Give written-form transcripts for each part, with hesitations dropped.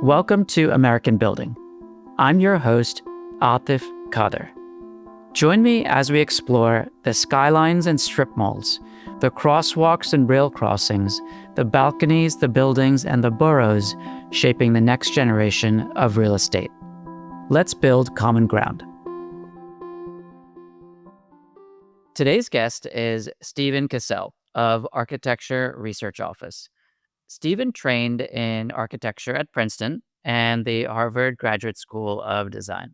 Welcome to American Building. I'm your host, Atif Kader. Join me as we explore the skylines and strip malls, the crosswalks and rail crossings, the balconies, the buildings, and the boroughs shaping the next generation of real estate. Let's build common ground. Today's guest is Steven Cassell of Architecture Research Office. Steven trained in architecture at Princeton and the Harvard Graduate School of Design.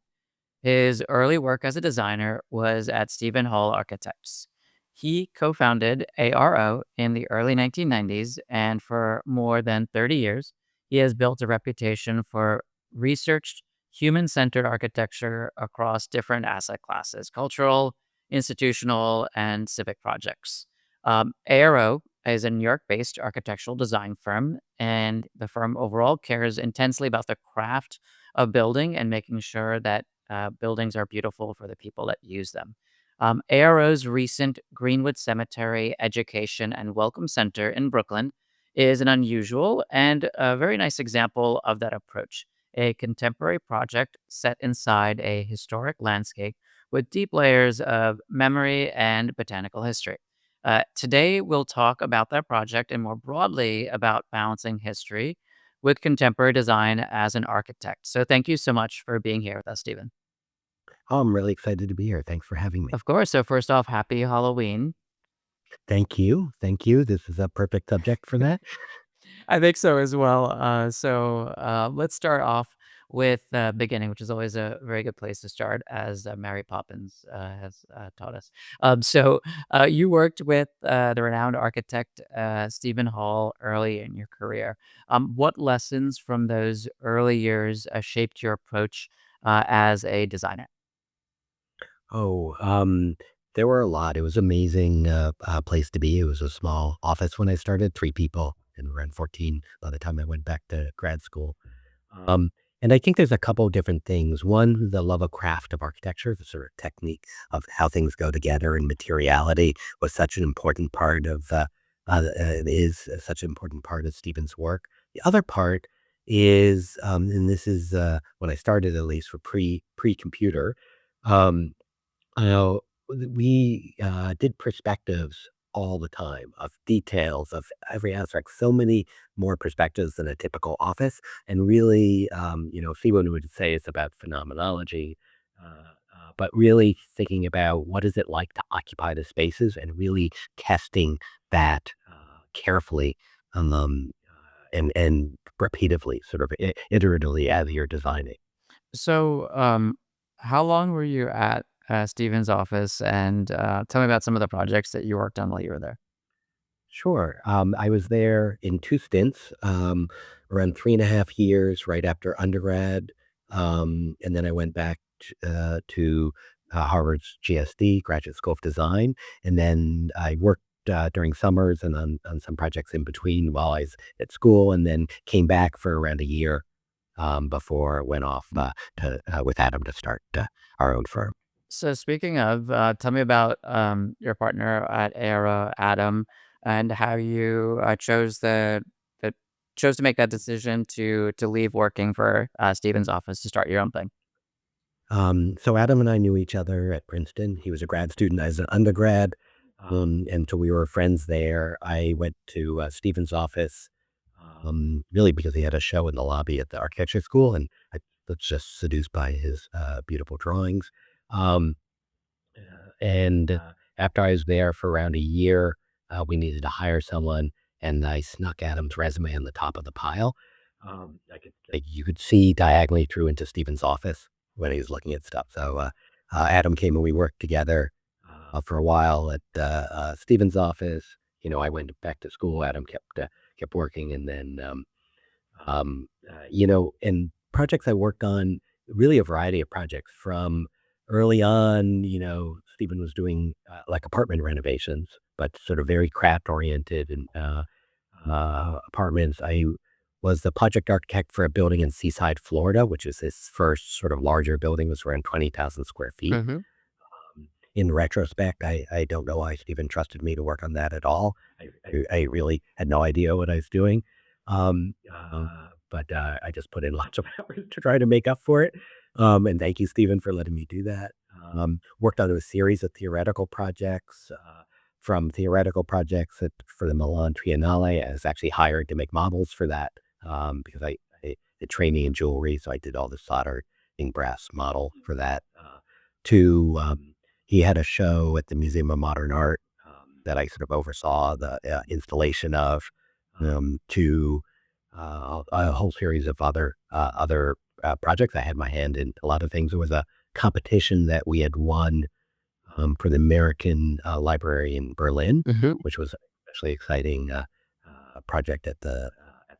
His early work as a designer was at Steven Holl Architects. He co-founded ARO in the early 1990s, and for more than 30 years, he has built a reputation for researched, human-centered architecture across different asset classes: cultural, institutional, and civic projects. ARO is a New York-based architectural design firm, and the firm overall cares intensely about the craft of building and making sure that buildings are beautiful for the people that use them. ARO's recent Green-Wood Cemetery Education and Welcome Center in Brooklyn is an unusual and a very nice example of that approach. A contemporary project set inside a historic landscape with deep layers of memory and botanical history. Today, we'll talk about that project and more broadly about balancing history with contemporary design as an architect. So, thank you so much for being here with us, Stephen. Oh, I'm really excited to be here. Thanks for having me. Of course. So, first off, happy Halloween. Thank you. Thank you. This is a perfect subject for that. I think so as well. Let's start off with the beginning, which is always a very good place to start, as Mary Poppins has taught us. You worked with the renowned architect Steven Holl early in your career. What lessons from those early years shaped your approach as a designer? Oh, there were a lot. It was amazing place to be. It was a small office when I started, 3 people, and around 14 by the time I went back to grad school. Um, and I think there's a couple of different things. One, the love of craft of architecture, the sort of technique of how things go together, and materiality was such an important part of is such an important part of Stephen's work. The other part is, and this is when I started, at least for pre-computer. Um, I know we did perspectives all the time of details of every aspect, so many more perspectives than a typical office. And really, Seawood would say it's about phenomenology, but really thinking about what is it like to occupy the spaces and really testing that carefully, and repeatedly, sort of iteratively as you're designing. So, how long were you at Steven's office? And tell me about some of the projects that you worked on while you were there. Sure. I was there in 2 stints, around 3.5 years right after undergrad, and then I went back to Harvard's GSD, Graduate School of Design, and then I worked during summers and on some projects in between while I was at school, and then came back for around a year before I went off with Adam to start our own firm. So speaking of, tell me about your partner at Aero, Adam, and how you the chose to make that decision to leave working for Steven's office to start your own thing. So Adam and I knew each other at Princeton. He was a grad student, I was an undergrad, and so we were friends there. I went to Stephen's office, really because he had a show in the lobby at the architecture school, and I was just seduced by his beautiful drawings. Um, and after I was there for around a year, we needed to hire someone, and I snuck Adam's resume on the top of the pile. Like you could see diagonally through into Stephen's office when he was looking at stuff. So Adam came and we worked together for a while at Stephen's office. I went back to school. Adam kept working, and then and projects I worked on, really a variety of projects from early on. Stephen was doing like apartment renovations, but sort of very craft oriented and apartments. I was the project architect for a building in Seaside, Florida, which is his first sort of larger building. It was around 20,000 square feet. Hmm. In retrospect, I don't know why Stephen trusted me to work on that at all. I really had no idea what I was doing. but I just put in lots of hours to try to make up for it. And thank you, Stephen, for letting me do that. Worked on a series of theoretical projects. From theoretical projects for the Milan Triennale, I was actually hired to make models for that because I did training in jewelry, so I did all the soldering brass model for that. To He had a show at the Museum of Modern Art that I sort of oversaw the installation of. To A whole series of other projects. I had my hand in a lot of things. There was a competition that we had won for the American Library in Berlin, Hmm. which was especially exciting project at the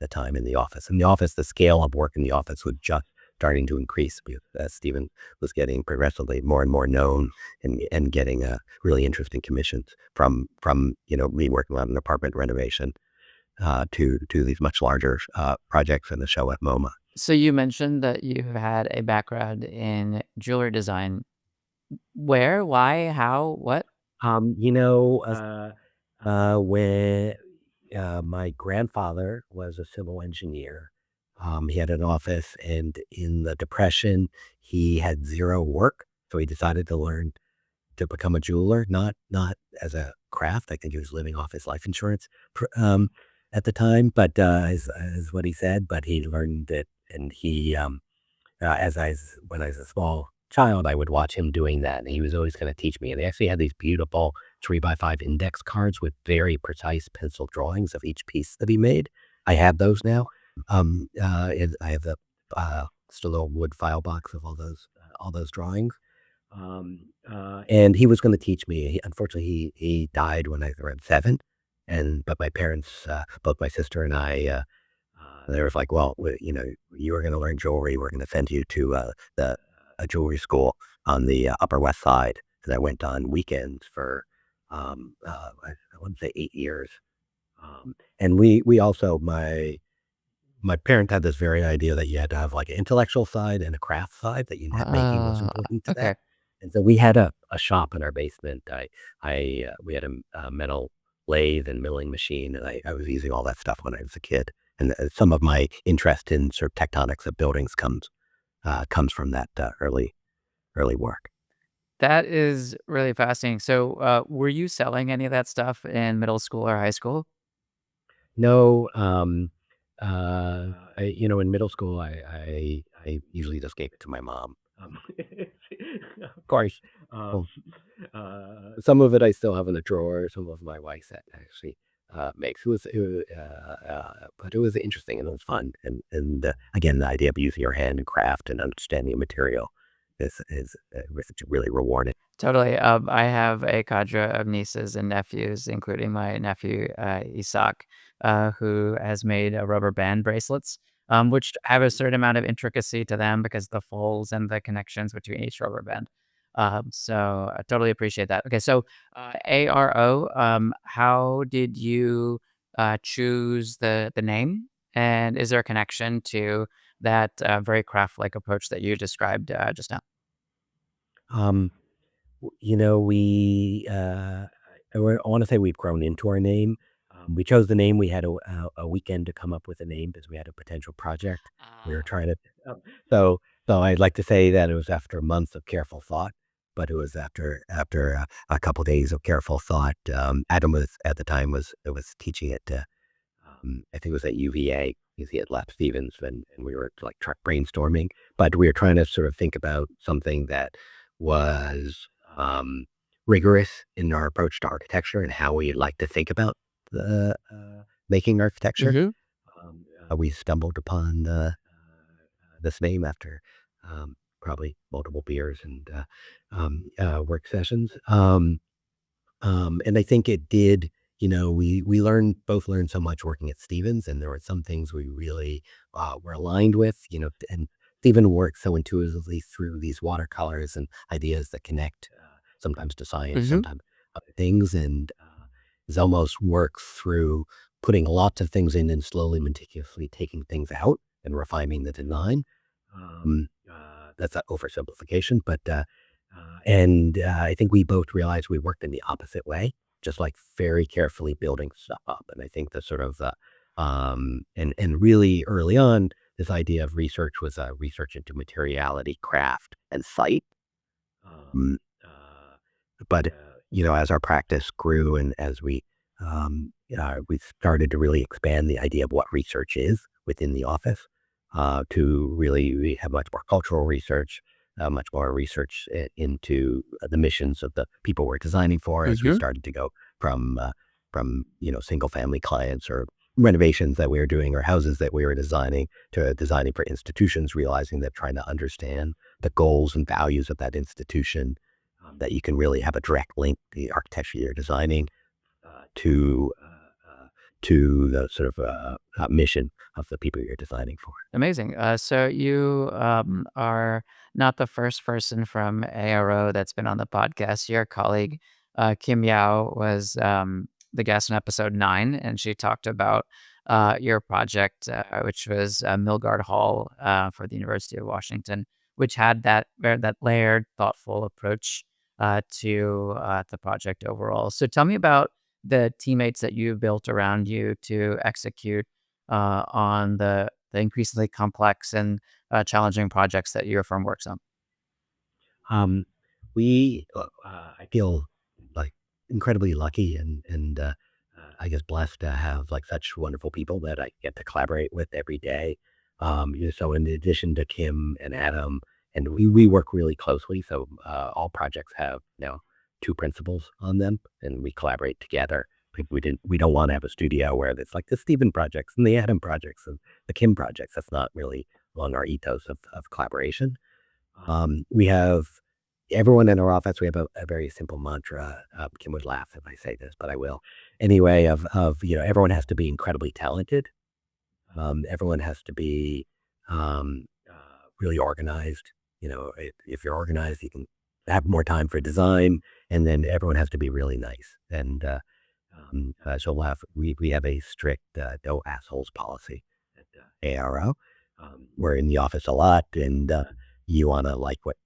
time in the office. In the office, the scale of work in the office was just starting to increase because as Stephen was getting progressively more and more known and getting really interesting commissions from me working on an apartment renovation to these much larger projects in the show at MoMA. So you mentioned that you had a background in jewelry design. Where, why, how, what? You know, when my grandfather was a civil engineer, he had an office, and in the Depression, he had zero work, so he decided to learn to become a jeweler, not as a craft. I think he was living off his life insurance at the time, but as what he said. But he learned it, and he when I was a small child, I would watch him doing that, and he was always going to teach me. And they actually had these beautiful 3x5 index cards with very precise pencil drawings of each piece that he made. I have those now. I have the still a little wood file box of all those drawings. And he was going to teach me. Unfortunately, he died when I was around 7, and but my parents, both my sister and I. They were like, "Well, you were gonna learn jewelry. We're gonna send you to, the a jewelry school on the, Upper West Side." And I went on weekends for, I wanna say 8 years. And we also my parents had this very idea that you had to have, like, an intellectual side and a craft side, that making was important to Okay. that. And so we had a shop in our basement. We had a metal lathe and milling machine, and I was using all that stuff when I was a kid. And some of my interest in sort of tectonics of buildings comes from that early work. That is really fascinating. So, were you selling any of that stuff in middle school or high school? No, in middle school, I usually just gave it to my mom. Of course. Well, some of it I still have in the drawer. Some of my wife that actually makes. But it was interesting and it was fun. And again, the idea of using your hand and craft and understanding a material is really rewarding. Totally. I have a cadre of nieces and nephews, including my nephew Isak, who has made rubber band bracelets, which have a certain amount of intricacy to them because the folds and the connections between each rubber band. So I totally appreciate that. Okay, so ARO, how did you choose the name, and is there a connection to that very craft-like approach that you described just now? Um, I want to say we've grown into our name. We chose the name. We had a weekend to come up with a name because we had a potential project. We were trying to, um, so, so I'd like to say that it was after months of careful thought, but it was after a couple days of careful thought. Adam was at the time was teaching at, I think it was at UVA because he had left Stevens, and we were like brainstorming, but we were trying to sort of think about something that was rigorous in our approach to architecture and how we like to think about the making architecture. Hmm. We stumbled upon this name after probably multiple beers and work sessions. And I think it did, we both learned so much working at Stevens, and there were some things we really were aligned with, and Stephen works so intuitively through these watercolors and ideas that connect sometimes to science, Hmm. sometimes other things, and is almost works through putting lots of things in and slowly, meticulously taking things out and refining the design. That's an oversimplification, but I think we both realized we worked in the opposite way, just like very carefully building stuff up. And I think the sort of and really early on, this idea of research was research into materiality, craft, and sight. Um, but as our practice grew and as we started to really expand the idea of what research is within the office, to really we have much more cultural research, much more research into the missions of the people we're designing for. As we Hmm. started to go from single family clients or renovations that we were doing or houses that we were designing to designing for institutions, realizing that trying to understand the goals and values of that institution, that you can really have a direct link, the architecture you're designing, to the sort of mission of the people you're designing for. Amazing. So you are not the first person from ARO that's been on the podcast. Your colleague, Kim Yao, was the guest in episode 9, and she talked about your project, which was Milgard Hall for the University of Washington, which had that layered, thoughtful approach to the project overall. So tell me about the teammates that you built around you to execute on the increasingly complex and challenging projects that your firm works on. Um, I feel like incredibly lucky and I guess blessed to have like such wonderful people that I get to collaborate with every day. So in addition to Kim and Adam, and we work really closely. So all projects have two principals on them, and we collaborate together. We don't want to have a studio where it's like the Stephen projects and the Adam projects and the Kim projects. That's not really along our ethos of collaboration. We have everyone in our office. We have a very simple mantra. Kim would laugh if I say this, but I will anyway. Of everyone has to be incredibly talented. Everyone has to be really organized. If you're organized, you can have more time for design, and then everyone has to be really nice. And so we have a strict no assholes policy at ARO. We're in the office a lot, and you want to like what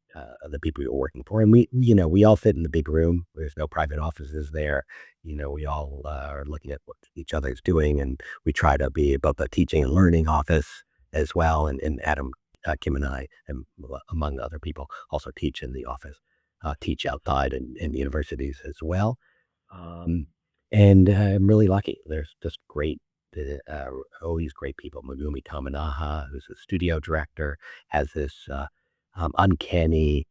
the people you're working for. And we all fit in the big room. There's no private offices there. We all are looking at what each other's doing, and we try to be above the teaching and learning office as well. And Adam, Kim, and I, and among other people, also teach in the office, teach outside in universities as well. Um, and I'm really lucky. There's just always great people. Megumi Tamanaha, who's a studio director, has this uncanny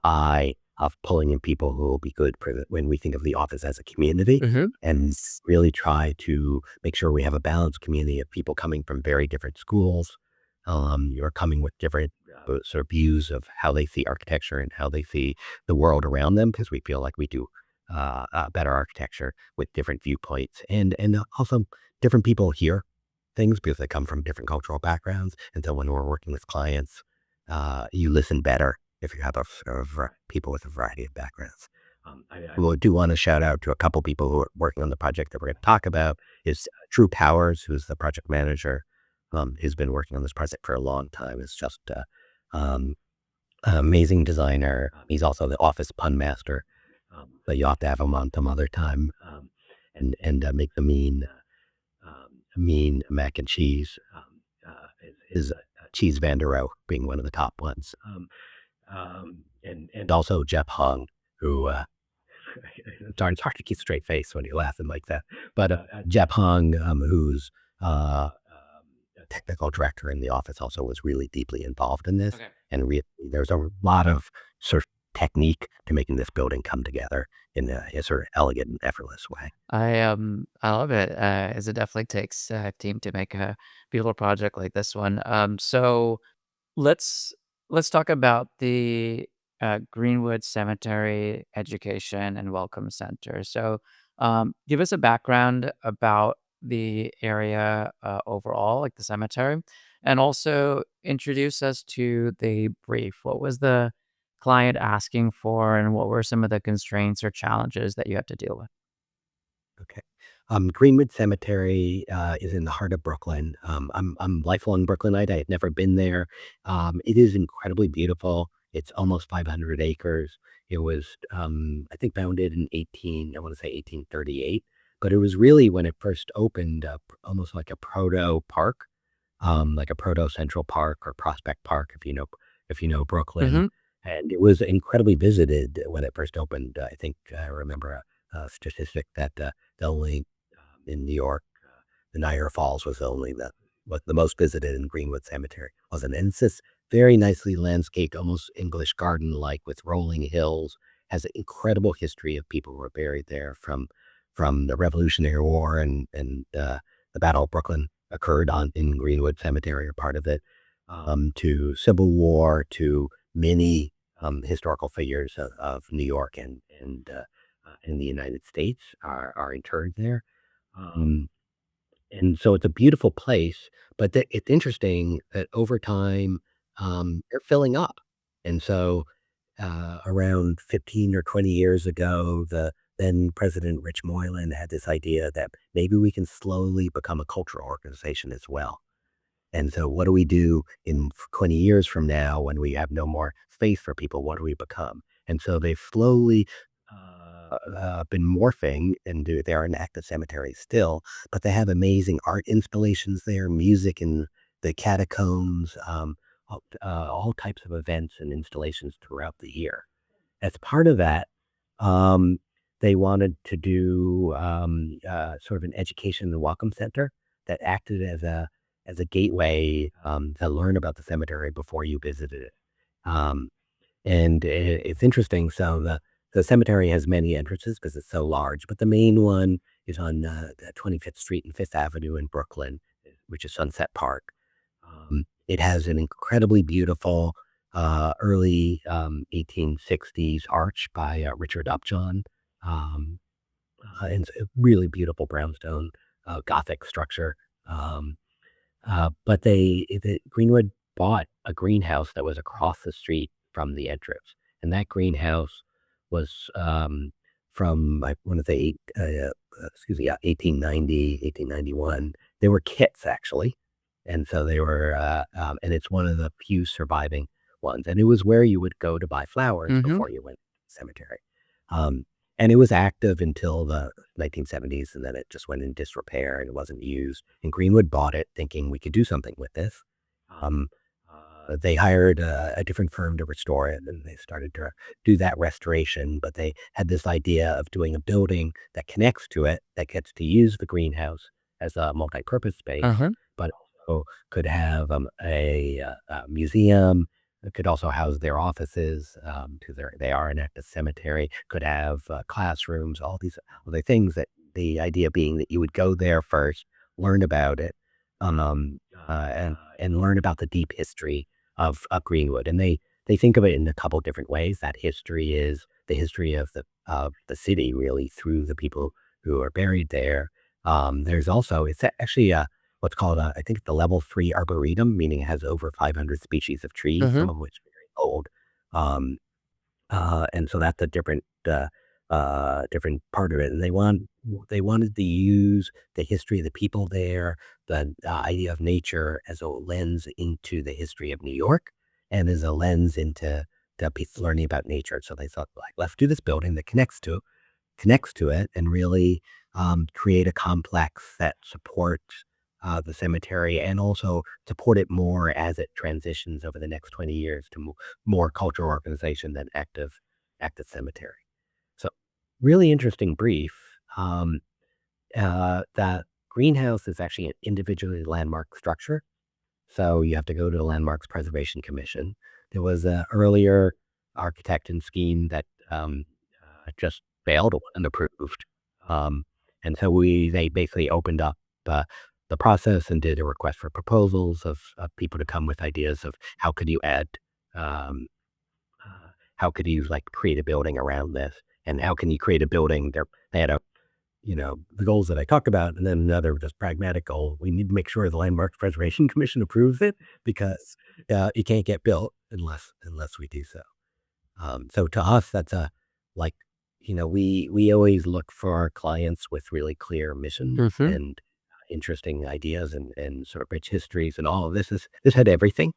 eye of pulling in people who will be good when we think of the office as a community, Hmm. and really try to make sure we have a balanced community of people coming from very different schools. You're coming with different sort of views of how they see architecture and how they see the world around them, because we feel like we do better architecture with different viewpoints, and also different people hear things because they come from different cultural backgrounds. And so when we're working with clients, you listen better if you have people with a variety of backgrounds. I do want to shout out to a couple people who are working on the project that we're going to talk about. Is Drew Powers, who's the project manager, who's been working on this project for a long time. Is just um, an amazing designer. He's also the office pun master, but you have to have him on some other time, and make the mean mac and cheese. Is Cheese Van der Rohe being one of the top ones. And also Jeff Hung, who darn, it's hard to keep a straight face when you're laughing like that. But Jeff Hung, who's a technical director in the office, also was really deeply involved in this. Okay. And there's a lot of sort of technique to making this building come together in a sort of elegant and effortless way. I love it. As it definitely takes a team to make a beautiful project like this one. So let's let's talk about the Green-Wood Cemetery Education and Welcome Center. So, give us a background about the area overall, like the cemetery, and also introduce us to the brief. What was the client asking for, and what were some of the constraints or challenges that you had to deal with? Okay. Greenwood Cemetery is in the heart of Brooklyn. I'm lifelong Brooklynite. I had never been there. It is incredibly beautiful. It's almost 500 acres. It was, I think, founded in I want to say 1838, but it was really when it first opened up almost like a proto park. like a Proto Central Park or Prospect Park, if you know Brooklyn. Hmm. And it was incredibly visited when it first opened. I think I remember a statistic that the only in New York, the Niagara Falls was the most visited in Green-Wood Cemetery wasn't. And it's this very nicely landscaped, almost English garden-like with rolling hills, has an incredible history of people who were buried there from the Revolutionary War and the Battle of Brooklyn occurred on in Green-Wood Cemetery or part of it, to Civil War, to many historical figures of New York and the United States are interred there. Um, and so it's a beautiful place, but it's interesting that over time, they're filling up. And so around 15 or 20 years ago, the then President Rich Moylan had this idea that maybe we can slowly become a cultural organization as well. And so what do we do in 20 years from now when we have no more space for people? What do we become? And so they've slowly been morphing into they are an active cemetery still, but they have amazing art installations there, music in the catacombs, all types of events and installations throughout the year. As part of that, um, they wanted to do sort of an education and welcome center that acted as a gateway to learn about the cemetery before you visited it. Um, and it's interesting. So the cemetery has many entrances because it's so large, but the main one is on 25th Street and Fifth Avenue in Brooklyn, which is Sunset Park. It has an incredibly beautiful early 1860s arch by Richard Upjohn, um, and it's a really beautiful brownstone Gothic structure. Um, but Greenwood bought a greenhouse that was across the street from the entrance, and that greenhouse was from like one of the 1890, 1891. They were kits actually, and so they were, and it's one of the few surviving ones, and it was where you would go to buy flowers Hmm. before you went to the cemetery. Um, and it was active until the 1970s, and then it just went in disrepair and it wasn't used. And Greenwood bought it thinking we could do something with this. Um, they hired a different firm to restore it, and they started to do that restoration. But they had this idea of doing a building that connects to it, that gets to use the greenhouse as a multi-purpose space, Uh-huh. but also could have a museum. It could also house their offices, because they are an active cemetery. Could have classrooms, all these other things. That the idea being that you would go there first, learn about it, and learn about the deep history of Greenwood. And they think of it in a couple different ways. That history is the history of the city, really, through the people who are buried there. There's also it's actually what's called I think the level 3 arboretum, meaning it has over 500 species of trees, Hmm. some of which are very old. Um, and so that's a different part of it. And they wanted to use the history of the people there, the idea of nature as a lens into the history of New York, and as a lens into the people learning about nature. So they thought, like, let's do this building that connects to it and really create a complex that supports the cemetery and also support it more as it transitions over the next 20 years to more cultural organization than active cemetery. So really interesting brief. That greenhouse is actually an individually landmark structure. So you have to go to the Landmarks Preservation Commission. There was an earlier architect and scheme that just failed or wasn't approved. Um, and so they basically opened up uh, the process and did a request for proposals of people to come with ideas of how could you add, um, how could you like create a building around this, and how can you create a building? They had the goals that I talked about, and then another just pragmatic goal. We need to make sure the Landmarks Preservation Commission approves it because it can't get built unless we do so. So to us, that's like, we always look for our clients with really clear mission Hmm. and interesting ideas and sort of rich histories and all of this had everything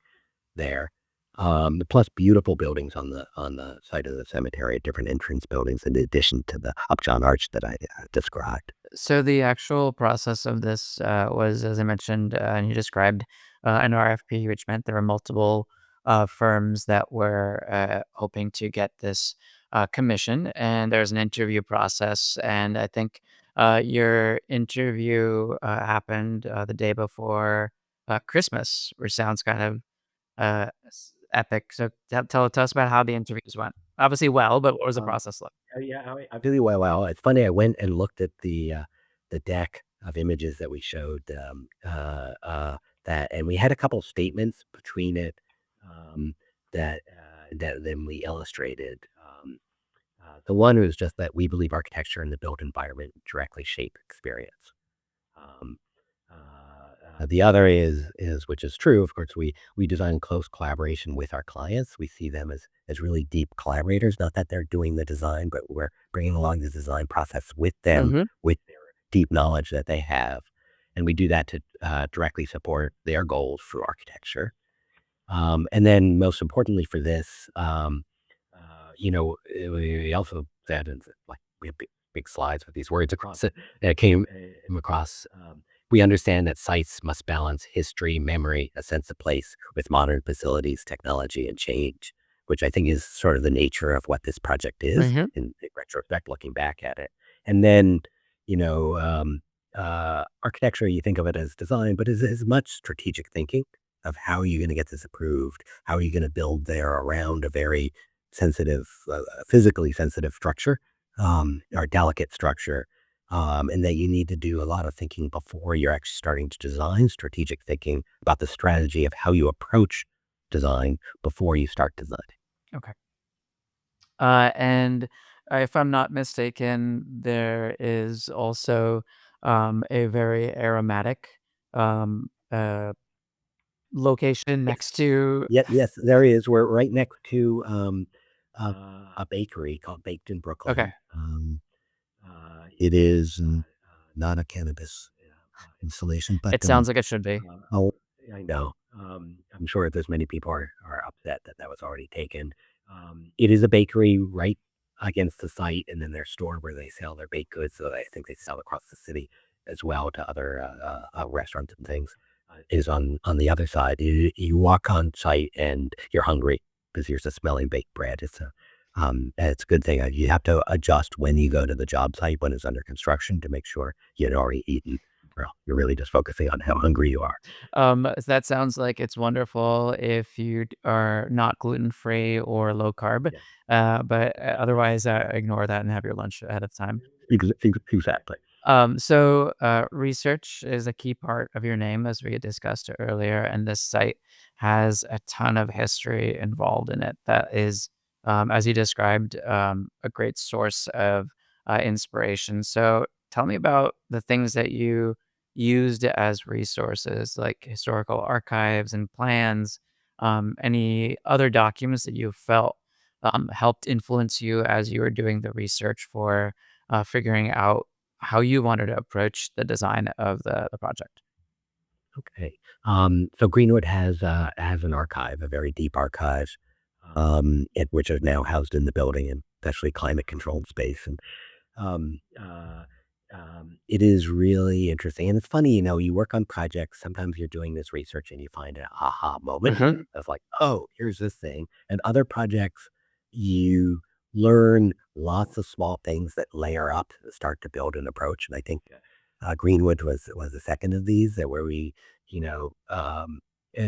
there. plus beautiful buildings on the site of the cemetery, different entrance buildings in addition to the upjohn arch that I described. So the actual process of this was, as I mentioned, and you described, an RFP, which meant there were multiple firms that were hoping to get this commission, and there's an interview process. And I think your interview happened the day before Christmas, which sounds kind of epic. So tell us about how the interviews went. Obviously, well, but what was the Um, process like? yeah, I really well. It's funny. I went and looked at the deck of images that we showed that, and we had a couple statements between it um, that then we illustrated. The one was just that we believe architecture and the built environment directly shape experience. Um, the other is which is true. Of course, we design in close collaboration with our clients. We see them as really deep collaborators. Not that they're doing the design, but we're bringing along the design process with them, Hmm. with their deep knowledge that they have, and we do that to directly support their goals for architecture. And then most importantly for this, we also said, and like we have big slides with these words across it. It came across. We understand that sites must balance history, memory, a sense of place with modern facilities, technology, and change, which I think is sort of the nature of what this project is Hmm. in retrospect, looking back at it. And then, you know, um, architecture, you think of it as design, but is as much strategic thinking of how are you going to get this approved? How are you going to build there around a very sensitive, physically sensitive structure, or delicate structure, and that you need to do a lot of thinking before you're actually starting to design, strategic thinking about the strategy of how you approach design before you start designing. Okay. And if I'm not mistaken, there is also a very aromatic um, uh, location next Yes. to. Yes, there is. We're right next to a bakery called Baked in Okay, Brooklyn. It is not a cannabis installation, but it sounds like it should be. oh, I know. I'm sure there's many people are upset that that was already taken. It is a bakery right against the site, and then their store where they sell their baked goods. So I think they sell across the city as well to other restaurants and things. Is on the other side. You walk on site and you're hungry because you're just smelling baked bread. It's a good thing. You have to adjust when you go to the job site when it's under construction to make sure you had already eaten. Well, you're really just focusing on how hungry you are. That sounds like it's wonderful if you are not gluten free or low carb, Yeah. but otherwise, ignore that and have your lunch ahead of time. Exactly. Research is a key part of your name, as we had discussed earlier, and this site has a ton of history involved in it. That is, as you described, a great source of inspiration. So, tell me about the things that you used as resources, like historical archives and plans. Any other documents that you felt helped influence you as you were doing the research for figuring out how you wanted to approach the design of the project. Okay. So Greenwood has an archive, a very deep archive, which are now housed in the building and especially climate controlled space. And Um, uh, it is really interesting, and it's funny, you work on projects, sometimes you're doing this research and you find an aha moment Mhm. of like, "Oh, here's this thing," and other projects, you learn lots of small things that layer up to start to build an approach, and I think, Greenwood was the second of these that where we, you know,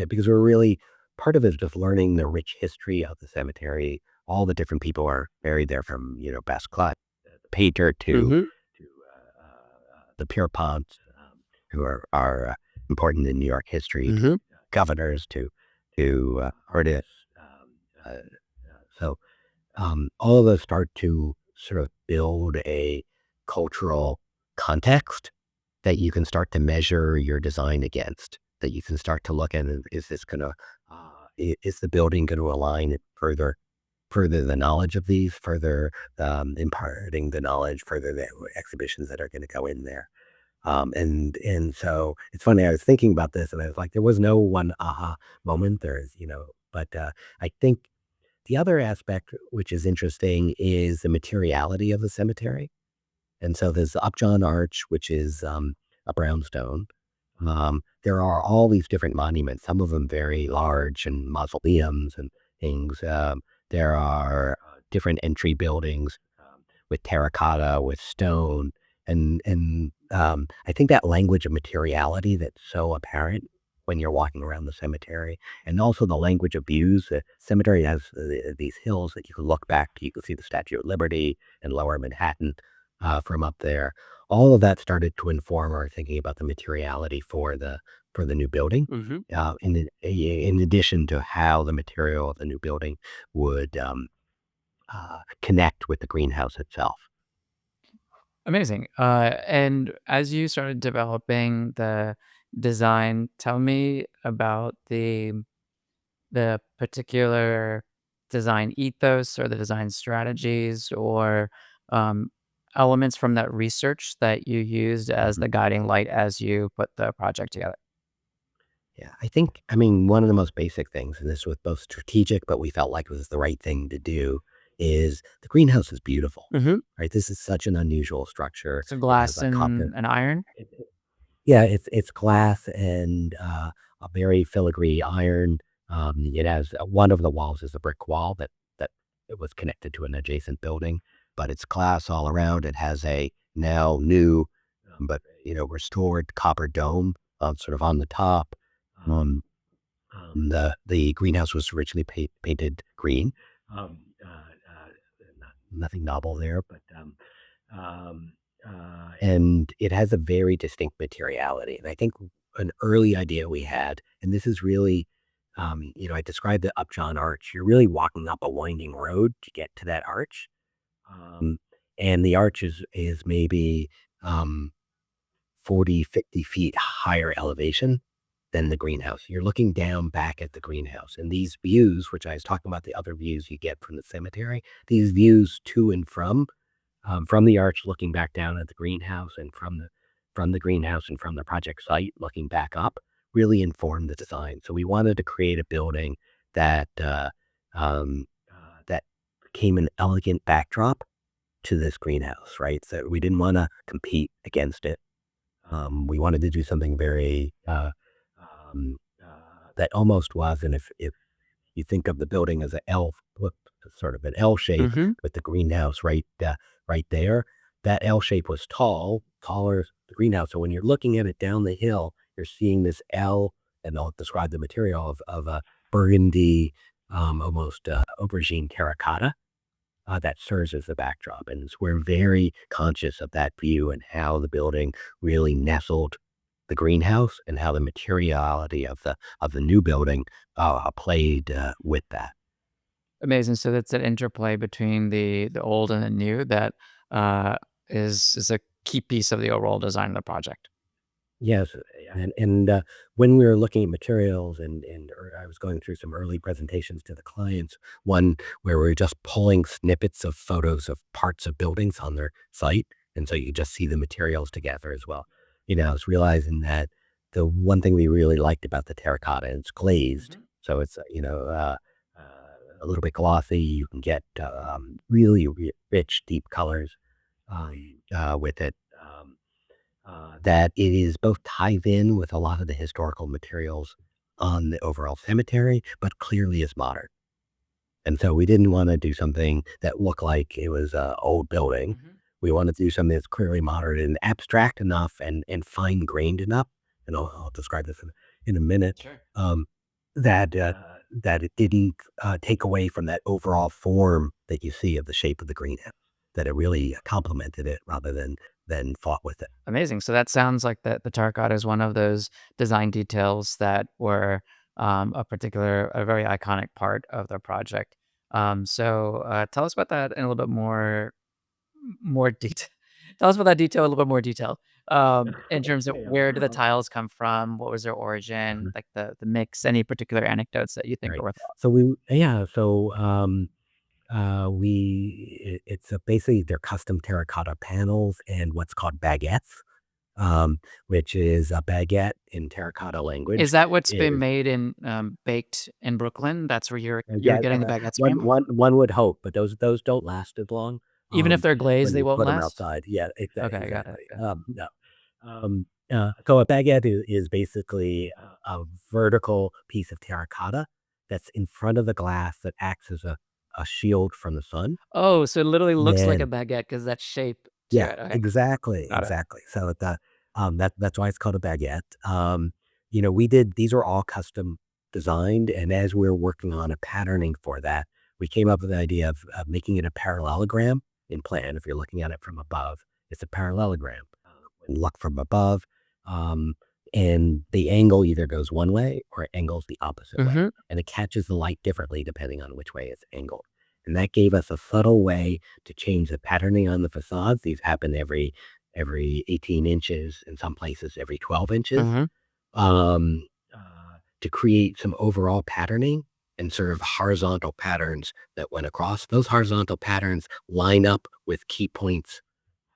because we're really part of it is just learning the rich history of the cemetery. All the different people are buried there from, Basquiat, the painter Mhm. to the Pierponts, who are important in New York history, to Mhm. governors, to artists. All of those start to sort of build a cultural context that you can start to measure your design against. That you can start to look at, and is this going to, is the building going to align further the knowledge of these, further imparting the knowledge, further the exhibitions that are going to go in there. And so it's funny. I was thinking about this, and I was like, there was no one aha moment. There's But I think the other aspect, which is interesting, is the materiality of the cemetery. And so there's the Upjohn Arch, which is a brownstone. There are all these different monuments, some of them very large and mausoleums and things. There are different entry buildings with terracotta, with stone, and I think that language of materiality that's so apparent when you're walking around the cemetery, and also the language of views. The cemetery has these hills that you can look back to. You can see the Statue of Liberty and Lower Manhattan from up there. All of that started to inform our thinking about the materiality for the new building. Hmm. In addition to how the material of the new building would connect with the greenhouse itself. Amazing. And as you started developing the design, tell me about the particular design ethos or the design strategies or um, elements from that research that you used as Mhm. the guiding light as you put the project together. Yeah, I mean, one of the most basic things, and this was both strategic, but we felt like it was the right thing to do, is the greenhouse is beautiful, Hmm. right? This is such an unusual structure. So It has glass a copper. and iron. Yeah, it's glass and a very filigree iron. It has one of the walls is a brick wall that it was connected to an adjacent building, but it's glass all around. It has a now new, but restored copper dome, sort of on the top. Um, the greenhouse was originally painted green. Um, uh, uh, Nothing novel there, but um, and it has a very distinct materiality. And I think an early idea we had, and this is really, I described the Upjohn Arch. You're really walking up a winding road to get to that arch. Um, and the arch is maybe um, 40, 50 feet higher elevation than the greenhouse. You're looking down back at the greenhouse. And these views, which I was talking about, the other views you get from the cemetery, these views to and from the arch looking back down at the greenhouse, and from the greenhouse and from the project site looking back up, really informed the design. So we wanted to create a building that that became an elegant backdrop to this greenhouse, right? So we didn't want to compete against it. We wanted to do something very that almost was, and if you think of the building as a L, sort of an L shape Hmm. with the greenhouse right there. That L shape was taller the greenhouse. So when you're looking at it down the hill, you're seeing this L, and I'll describe the material of a burgundy, almost aubergine terracotta that serves as the backdrop. And we're very conscious of that view and how the building really nestled the greenhouse and how the materiality of the new building played with that. Amazing. So that's an interplay between the old and the new that uh, is a key piece of the overall design of the project. Yes, and when we were looking at materials and I was going through some early presentations to the clients, one where we were just pulling snippets of photos of parts of buildings on their site, and so you just see the materials together as well. I was realizing that the one thing we really liked about the terracotta, it's glazed, Mhm. so it's uh, a little bit glossy. You can get really rich, deep colors with it. That it is both ties in with a lot of the historical materials on the overall cemetery, but clearly is modern. And so we didn't want to do something that looked like it was an old building. Mhm. We wanted to do something that's clearly modern and abstract enough and fine grained enough. And I'll describe this in a minute. Sure. Um, that that it didn't take away from that overall form that you see of the shape of the greenhouse. That it really complemented it rather than fought with it. Amazing. So that sounds like the terracotta is one of those design details that were a very iconic part of the project. So tell us about that in a little bit more detail. Tell us about that detail in a little bit more detail. In terms of Okay, where did the tiles come from? What was their origin? Like the mix, any particular anecdotes that you think are right. worthwhile. So it's basically they're custom terracotta panels and what's called baguettes. which is a baguette in terracotta Is language. that what's been Is made in, baked in Brooklyn? That's where you're yeah, getting the baguettes one from? one one would hope, but those don't last as long Even if they're glazed, when they you won't put them last? outside. Yeah, Okay, got it, exactly. yeah. No. So a baguette is basically a vertical piece of terracotta that's in front of the glass that acts as a shield from the sun. Oh, so it literally looks like a Then baguette because that shape to yeah, it, okay. exactly, Got it. exactly. So that's why it's called a baguette. We did these are all custom designed, and as we're working on a patterning for that, we came up with the idea of making it a parallelogram in plan. If you're looking at it from above, it's a parallelogram. When you look from above, um, and the angle either goes one way or it angles the opposite way, Mhm, and it catches the light differently depending on which way it's angled. And that gave us a subtle way to change the patterning on the facades. These happen every 18 inches, in some places every 12 inches, mhm, to create some overall patterning and sort of horizontal patterns that went across. Those horizontal patterns line up with key points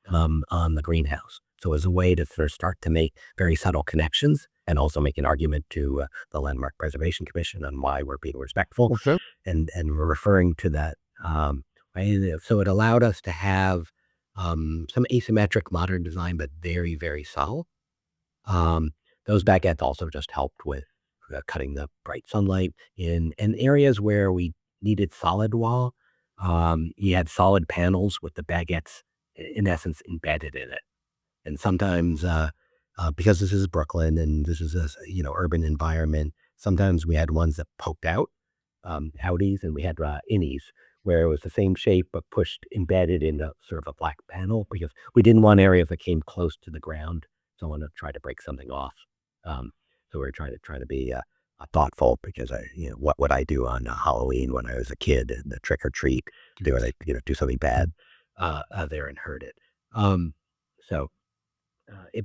on the greenhouse. So as a way to sort of start to make very subtle connections and also make an argument to the Landmark Preservation Commission on why we're being respectful okay. and we're referring to that. So it allowed us to have some asymmetric modern design, but very, very subtle. Um, those baguettes also just helped with cutting the bright sunlight in areas where we needed solid wall. You had solid panels with the baguettes, in essence, embedded in it. And sometimes, because this is Brooklyn and this is a urban environment, sometimes we had ones that poked out, outies, and we had innies where it was the same shape but pushed embedded in a sort of a black panel because we didn't want areas that came close to the ground. Someone to try to break something off. Um, so we are trying to be thoughtful because what would I do on Halloween when I was a kid and the trick or treat? Do I do something bad there and hurt it? Um, so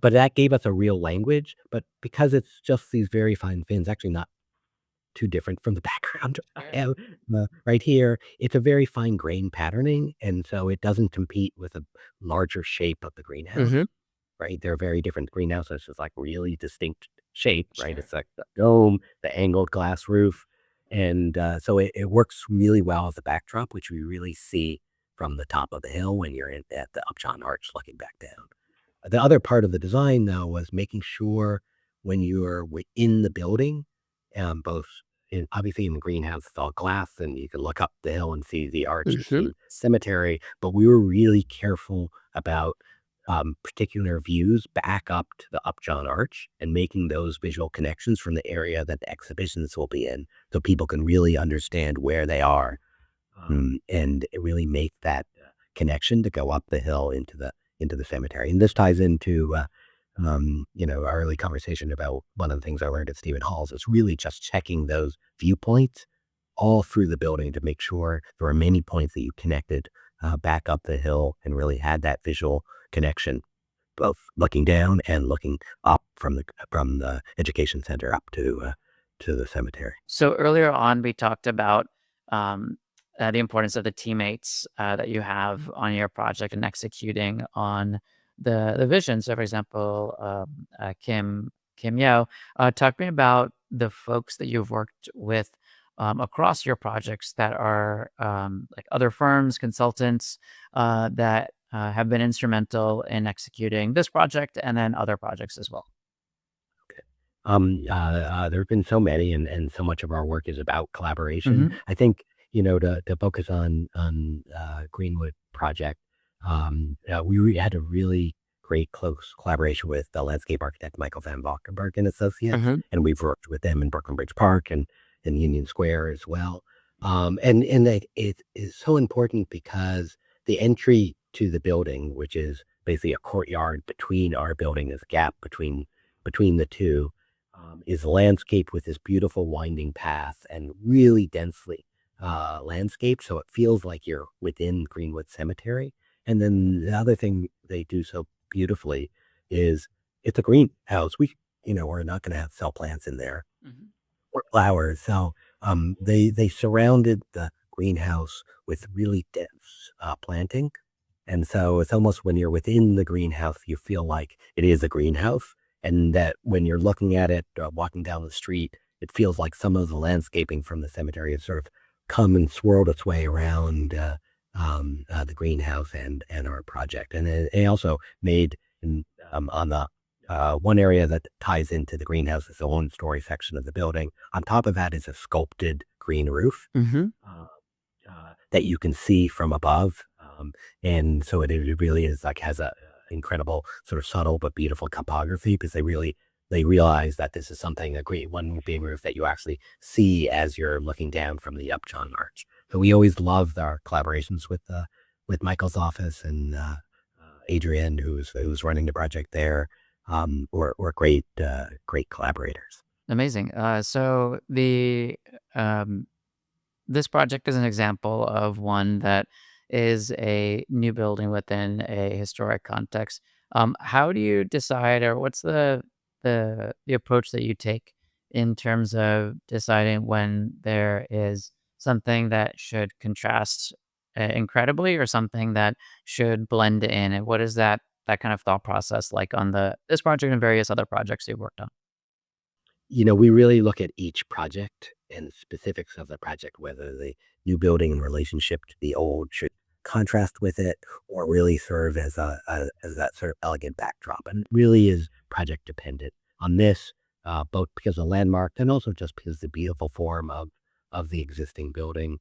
but that gave us a real language, but because it's just these very fine fins, actually not too different from the background I Sure. have, right here, it's a very fine grain patterning, and so it doesn't compete with a larger shape of the greenhouse, Mhm, right? They're very different greenhouses, it's like really distinct shape, right? sure. It's like the dome, the angled glass roof, and, so it works really well as a backdrop, which we really see from the top of the hill when you're at the Upjohn Arch looking back down. The other part of the design, though, was making sure when you're in the building, both obviously in the greenhouse, it's all glass, and you can look up the hill and see the arch and see Mhm, the cemetery. But we were really careful about particular views back up to the Upjohn Arch and making those visual connections from the area that the exhibitions will be in, so people can really understand where they are and really make that connection to go up the hill into the cemetery. And this ties into our early conversation about one of the things I learned at Stephen Hall's is really just checking those viewpoints all through the building to make sure there are many points that you connected back up the hill and really had that visual connection, both looking down and looking up from the education center up to the cemetery. So earlier on, we talked about um, the importance of the teammates that you have on your project and executing on the vision. So, for example, Kim Yeo, talk to me about the folks that you've worked with across your projects that are like other firms, consultants that have been instrumental in executing this project and then other projects as well. There have been so many, and so much of our work is about collaboration. Hmm. I think to focus on Green-Wood project, had a really great close collaboration with the landscape architect Michael Van Valkenburg and Associates, Hmm. and we've worked with them in Brooklyn Bridge Park and Union Square as well. And it is so important because the entry to the building, which is basically a courtyard between our building, this gap between the two is landscaped with this beautiful winding path and really densely landscaped. So it feels like you're within Green-Wood Cemetery. And then the other thing they do so beautifully is it's a greenhouse. We're not going to have cell plants in there Hmm. or flowers. So they surrounded the greenhouse with really dense planting And so it's almost when you're within the greenhouse, you feel like it is a greenhouse. And that when you're looking at it, walking down the street, it feels like some of the landscaping from the cemetery has sort of come and swirled its way around the greenhouse and our project. And it also made on the one area that ties into the greenhouse is the one-story section of the building. On top of that is a sculpted green roof Hmm. uh, that you can see from above. And so it really is like has a incredible sort of subtle but beautiful topography because they realize that this is something a great one big roof that you actually see as you're looking down from the upjohn arch. So we always loved our collaborations with Michael's office and Adrian, who's running the project there. Were great collaborators. Amazing. So um, this project is an example of one that is a new building within a historic context. How do you decide, or what's the approach that you take in terms of deciding when there is something that should contrast incredibly, or something that should blend in? And what is that kind of thought process like on the this project and various other projects you've worked on? We really look at each project and specifics of the project, whether the new building in relationship to the old should contrast with it or really serve as that sort of elegant backdrop. And it really is project dependent on this, both because of landmark and also just because the beautiful form of the existing building,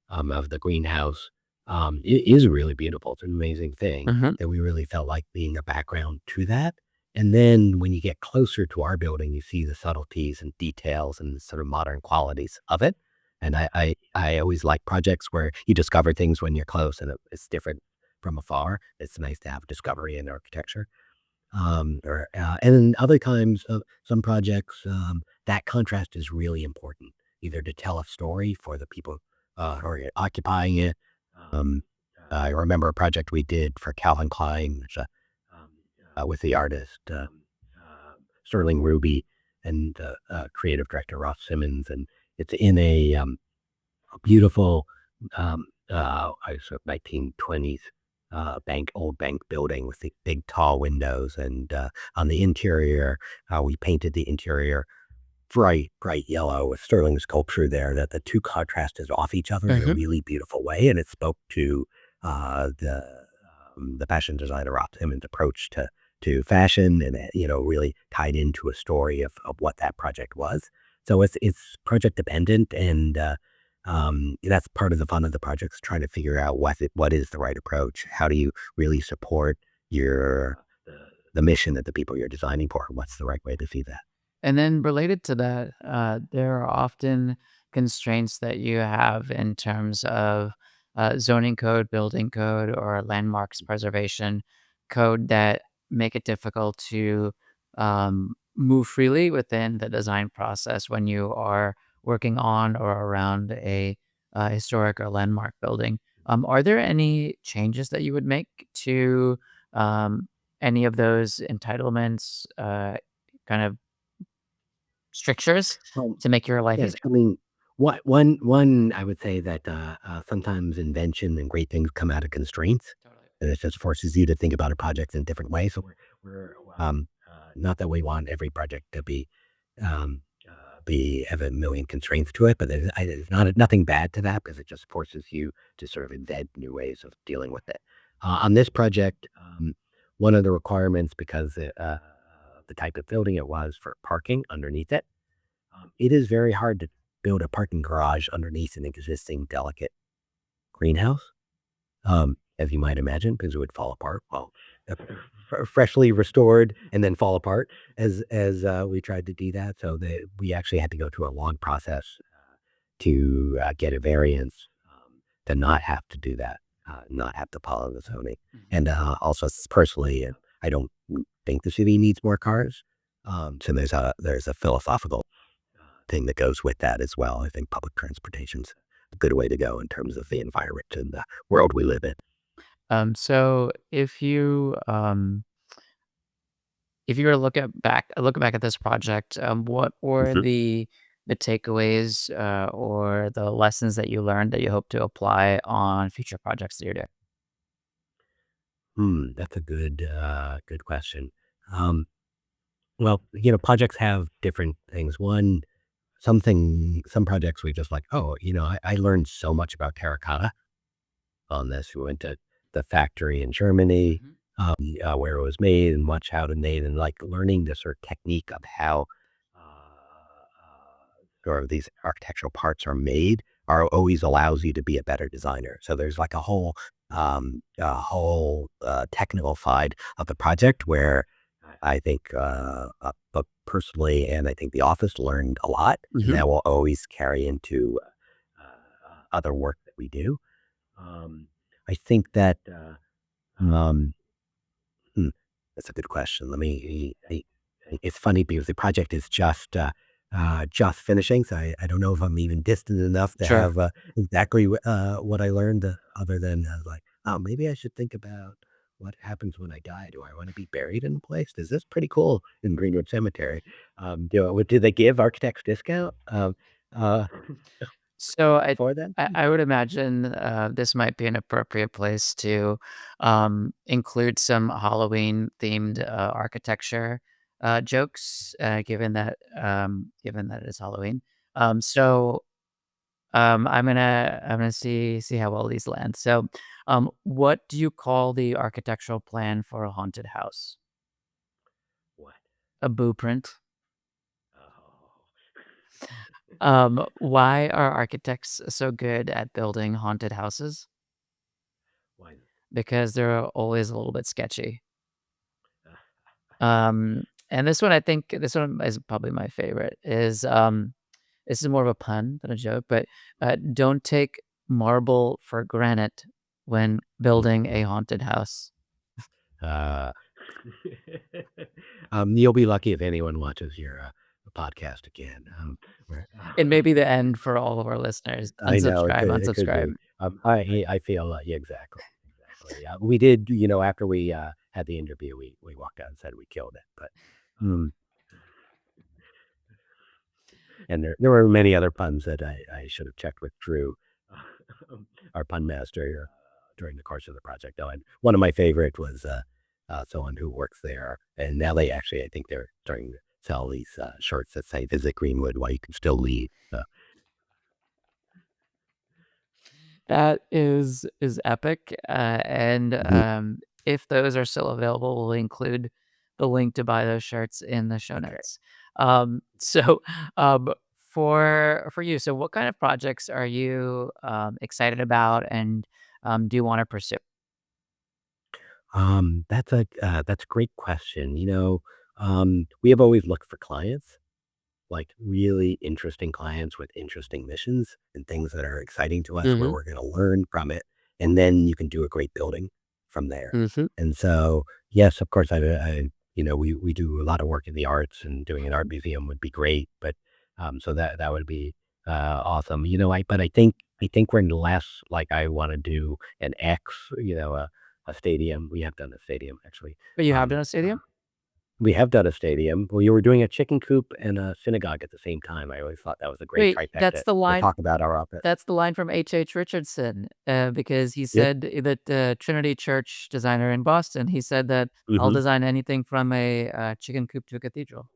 of the greenhouse, it is really beautiful. It's an amazing thing Hmm. that we really felt like being a background to that. And then when you get closer to our building, you see the subtleties and details and sort of modern qualities of it. And I always like projects where you discover things when you're close and it's different from afar. It's nice to have discovery in architecture. And then other times, some projects, that contrast is really important, either to tell a story for the people who are occupying it. Um, I remember a project we did for Calvin Klein, which, with the artist Sterling Ruby and creative director Ross Simmons, and it's in a beautiful I sort of 1920s old bank building with the big tall windows, and on the interior, we painted the interior bright yellow with sterling sculpture there that the two contrasted off each other in a Hmm. really beautiful way, and it spoke to uh, the the fashion designer Rob Simmons' approach to fashion, and really tied into a story of what that project was. So it's project dependent, and that's part of the fun of the project is trying to figure out what is the right approach. How do you really support your the mission that the people you're designing for? What's the right way to see that? And then related to that, there are often constraints that you have in terms of zoning code, building code, or landmarks preservation code that make it difficult to move freely within the design process when you are working on or around a historic or landmark building. Are there any changes that you would make to any of those entitlements, kind of strictures Well, to make your life yes, easier? I mean, one I would say that, sometimes invention and great things come out of constraints, Totally. and it just forces you to think about a project in different ways. So not that we want every project to um, have a million constraints to it, but there's nothing bad to that because it just forces you to sort of invent new ways of dealing with it. On this project, one of the requirements because the type of building it was for parking underneath it, it is very hard to build a parking garage underneath an existing delicate greenhouse, as you might imagine, because it would fall apart. Well, freshly restored and then fall apart as we tried to do that. So we actually had to go through a long process to get a variance to not have to do that, not have to follow the zoning. Mhm. And also, personally, I don't think the city needs more cars. So there's a philosophical thing that goes with that as well. I think public transportation's a good way to go in terms of the environment and the world we live in. So if you were to look back at this project, what were Mhm. the takeaways or the lessons that you learned that you hope to apply on future projects that you're doing? That's a good question. Um, well, projects have different things. Some projects we just like, oh, I learned so much about terracotta on this. We went to the factory in Germany, Mhm. where it was made and watch how to made and like learning the sort of technique of how sort of these architectural parts are made are always allows you to be a better designer. So there's like a whole technical side of the project where I think, but personally, and I think the office learned a lot, and Mhm. that will always carry into other work that we do. Um, I think that um, Hmm, that's a good question. It's funny because the project is just finishing, so I don't know if I'm even distant enough to Sure. have exactly what I learned, other than like, oh, maybe I should think about what happens when I die. Do I want to be buried in a place? Is this pretty cool in Greenwood Cemetery? Do they give architects discount uh, So I for that? I I would imagine, this might be an appropriate place to, include some Halloween-themed, architecture, jokes, given that it is Halloween. So, I'm gonna see how well these land. So, what do you call the architectural plan for a haunted house? What? A blueprint. Oh. Why are architects so good at building haunted houses? Why? Because they're always a little bit sketchy. Uh, And this one is probably my favorite, this is more of a pun than a joke, but, don't take marble for granite when building a haunted house. Uh, you'll be lucky if anyone watches your podcast again. It may be the end for all of our listeners. I know Unsubscribe, it could unsubscribe. be. I feel yeah, exactly. We did, after we had the interview, we walked out and said we killed it. But um, and there were many other puns that I should have checked with Drew, our pun master, during the course of the project. Though, and one of my favorite was someone who works there, and now they actually, I think they're starting to sell these shirts that say "Visit Greenwood while you can still leave." That is epic, and, Mhm. if those are still available, we'll include the link to buy those shirts in the show Okay. notes. So, um, for you, so what kind of projects are you, excited about and, do you wanna pursue? That's a great question. We have always looked for clients, like really interesting clients with interesting missions and things that are exciting to us where Mhm, we're going to learn from it. And then you can do a great building from there. mhm. And so, yes, of course, we do a lot of work in the arts, and doing an art museum would be great. But so that would be awesome. But I think we're in the last, like, I want to do an X, a stadium. We have done a stadium actually. But you have done Um, a stadium? we have done a stadium. We were doing a chicken coop and a synagogue at the same time. I always thought that was a great Wait, trifecta to talk about our office. that's the line from H. Richardson, because he Yep. said that, Trinity Church designer in Boston, he said that, "I'll Hmm. design anything from a, chicken coop to a cathedral."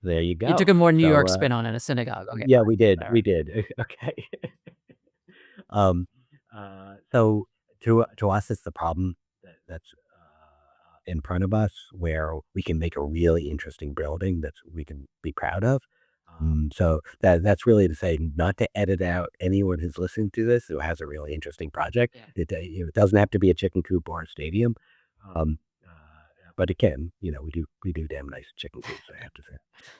There you You go. took a more New So, York spin on it, a synagogue. Okay, yeah, fine, we did. whatever. We did. Okay. um, so to us, it's the problem that's in front of us, where we can make a really interesting building that we can be proud of. So that's really to say, not to edit out anyone who's listening to this who has a really interesting project. Yeah. It doesn't have to be a chicken coop or a stadium, um, but it can. We do damn nice chicken coops, I have to say.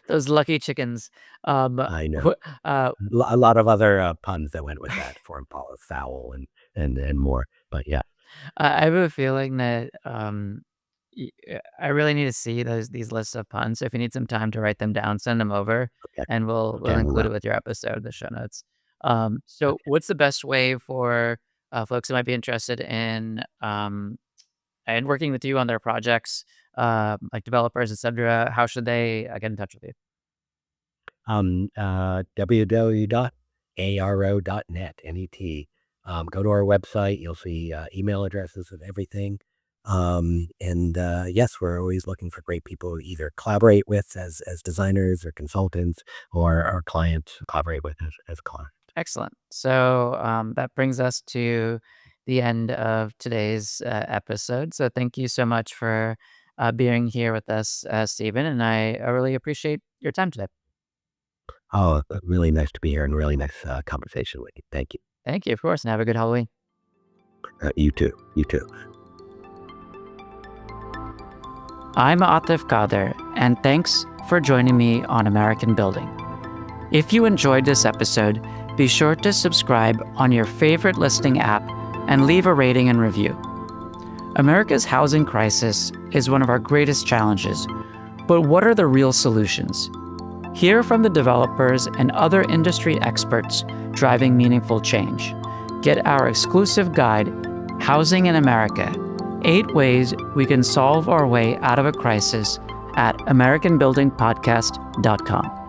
Those lucky chickens. I know. Wh uh, A lot of other puns that went with that, foreign policy, foul, and more. But yeah, I have a feeling that, I really need to see these lists of puns, so if you need some time to write them down, send them over, okay, and we'll okay, we include will. it with your episode, the show notes. So Okay. what's the best way for, folks who might be interested in working with you on their projects, like developers, etcetera? How should they, get in touch with you? www.aro.net, net. Go to our website. You'll see email addresses and everything. Yes, we're always looking for great people to either collaborate with as designers or consultants, or our clients collaborate with as clients. Excellent. So that brings us to the end of today's episode. So thank you so much for being here with us, Stephen, and I really appreciate your time today. Oh, really nice to be here and really nice conversation with you. Thank you. Thank you, of course, and have a good Halloween. You too. You too. I'm Atif Kader, and thanks for joining me on American Building. If you enjoyed this episode, be sure to subscribe on your favorite listening app and leave a rating and review. America's housing crisis is one of our greatest challenges, but what are the real solutions? Hear from the developers and other industry experts driving meaningful change. Get our exclusive guide, Housing in America: 8 Ways We Can Solve Our Way Out of a Crisis, at AmericanBuildingPodcast.com.